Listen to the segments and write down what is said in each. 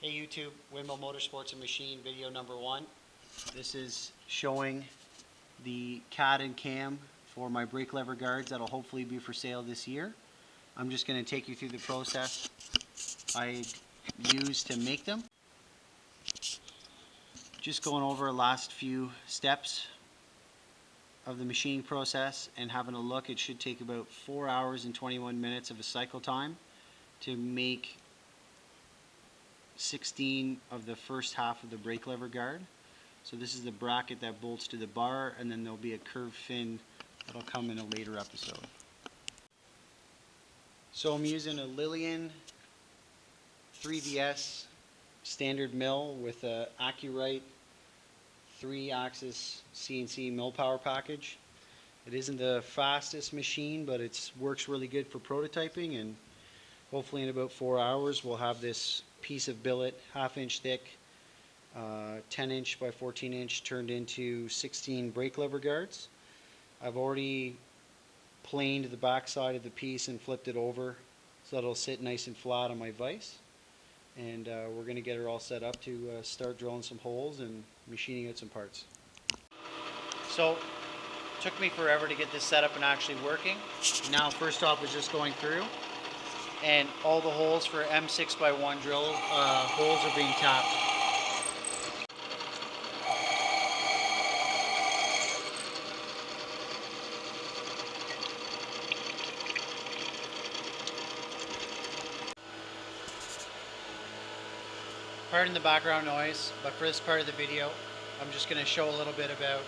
Hey YouTube, Windmill Motorsports and Machine video number 1. This is showing the CAD and cam for my brake lever guards that'll hopefully be for sale this year. I'm just going to take you through the process I used to make them. Just going over the last few steps of the machining process and having a look. It should take about 4 hours and 21 minutes of a cycle time to make 16 of the first half of the brake lever guard. So this is the bracket that bolts to the bar, and then there'll be a curved fin that'll come in a later episode. So I'm using a Lilian 3VS standard mill with a Accurite 3-axis CNC mill power package. It isn't the fastest machine, but it works really good for prototyping, and hopefully in about 4 hours we'll have this piece of billet, 1/2 inch thick, 10 inch by 14 inch, turned into 16 brake lever guards. I've already planed the back side of the piece and flipped it over so that it'll sit nice and flat on my vise. And we're going to get it all set up to start drilling some holes and machining out some parts. So it took me forever to get this set up and actually working. Now first off was just going through, and all the holes for M6x1 drill holes are being tapped. Pardon the background noise, but for this part of the video, I'm just going to show a little bit about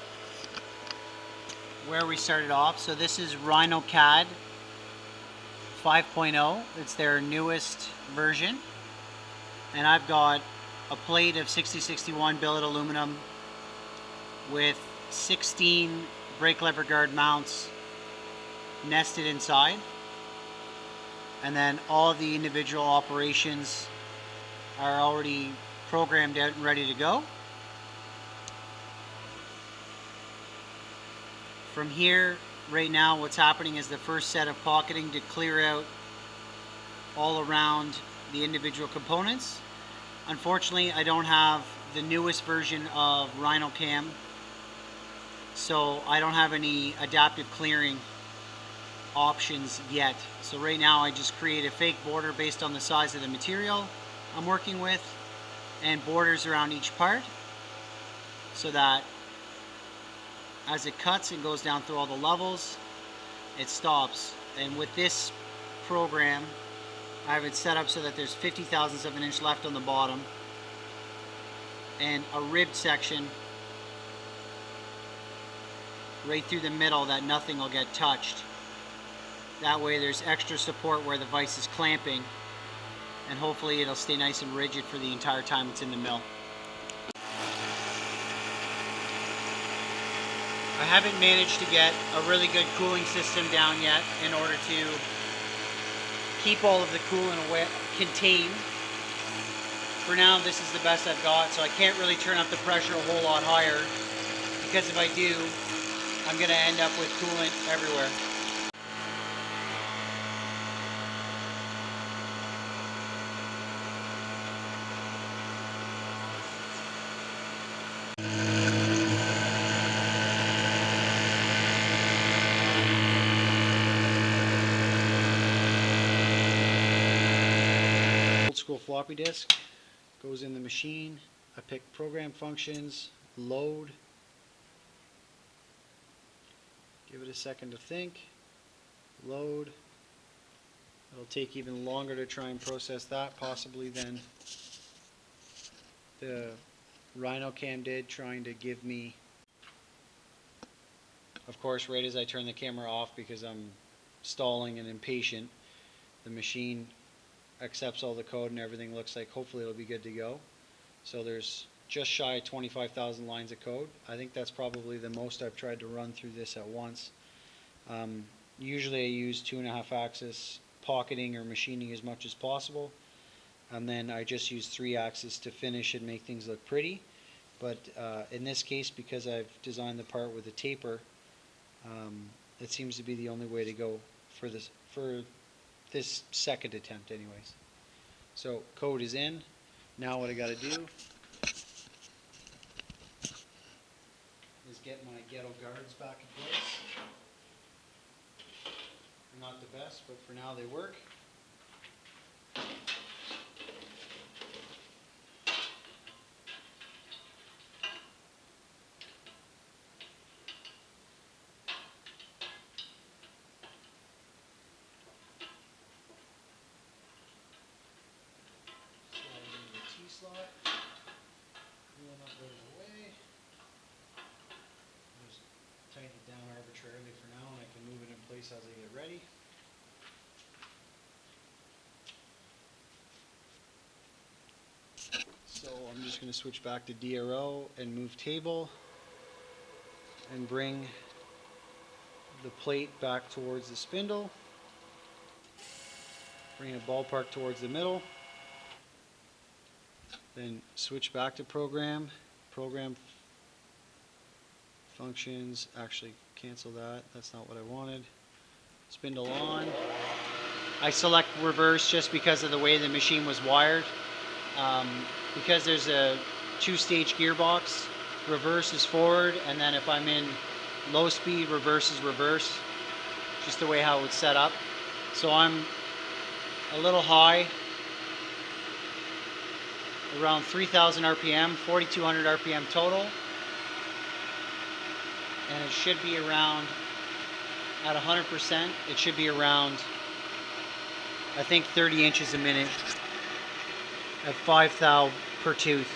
where we started off. So this is Rhino CAD 5.0. It's their newest version. And I've got a plate of 6061 billet aluminum with 16 brake lever guard mounts nested inside. And then all of the individual operations are already programmed out and ready to go. From here, right now, what's happening is the first set of pocketing to clear out all around the individual components. Unfortunately, I don't have the newest version of Rhino Cam, so I don't have any adaptive clearing options yet. So right now I just create a fake border based on the size of the material I'm working with, and borders around each part so that as it cuts and goes down through all the levels, it stops. And with this program, I have it set up so that there's 50 thousandths of an inch left on the bottom and a ribbed section right through the middle that nothing will get touched. That way there's extra support where the vise is clamping, and hopefully it'll stay nice and rigid for the entire time it's in the mill. I haven't managed to get a really good cooling system down yet in order to keep all of the coolant contained. For now, this is the best I've got, so I can't really turn up the pressure a whole lot higher, because if I do, I'm going to end up with coolant everywhere. Old school floppy disk goes in the machine. I pick program functions, load, give it a second to think, load. It'll take even longer to try and process that possibly than the Rhino Cam did, trying to give me, of course, right as I turn the camera off because I'm stalling and impatient, the machine accepts all the code and everything looks like hopefully it'll be good to go. So there's just shy of 25,000 lines of code. I think that's probably the most I've tried to run through this at once. Usually I use 2.5 axis pocketing or machining as much as possible, and then I just use 3 axis to finish and make things look pretty. But in this case, because I've designed the part with a taper, it seems to be the only way to go for this second attempt anyways. So code is in. Now what I got to do is get my ghetto guards back in place. They're not the best, but for now they work. Slide into the T-slot. Wheel nut goes away. Just tighten it down arbitrarily for now, and I can move it in place as I get ready. So I'm just going to switch back to DRO and move table and bring the plate back towards the spindle. Bring a ballpark towards the middle. Then switch back to program. Program functions. Actually cancel that. That's not what I wanted. Spindle on. I select reverse just because of the way the machine was wired. Because there's a two-stage gearbox, reverse is forward, and then if I'm in low speed, reverse is reverse. Just the way how it's set up. So I'm a little high, around 3,000 RPM, 4,200 RPM total. And it should be around, at 100%, it should be around, I think 30 inches a minute at 5 thou per tooth.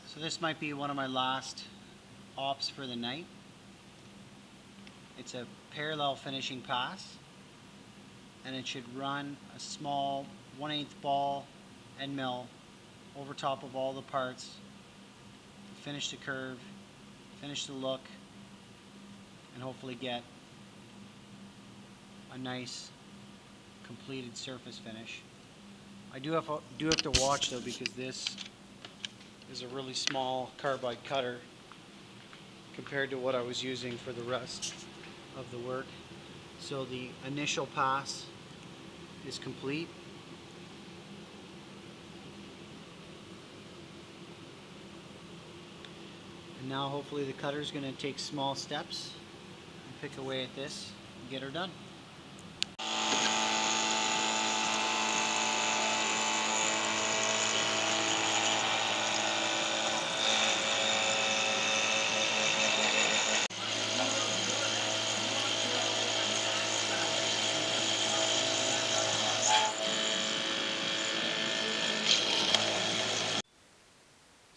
So this might be one of my last ops for the night. It's a parallel finishing pass, and it should run a small 1/8 ball end mill over top of all the parts to finish the curve, finish the look, and hopefully get a nice completed surface finish. I do have to watch though, because this is a really small carbide cutter compared to what I was using for the rest of the work. So the initial pass is complete. And now hopefully the cutter is going to take small steps and pick away at this and get her done.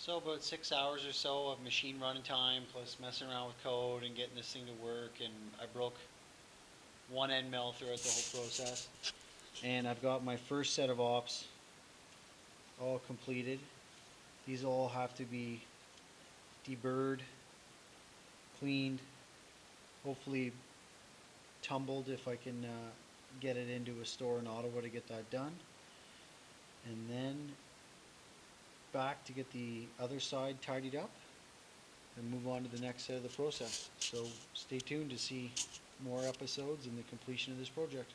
So about 6 hours or so of machine running time, plus messing around with code and getting this thing to work, and I broke one end mill throughout the whole process. And I've got my first set of ops all completed. These all have to be deburred, cleaned, hopefully tumbled if I can get it into a store in Ottawa to get that done. And then back to get the other side tidied up and move on to the next set of the process. So stay tuned to see more episodes and the completion of this project.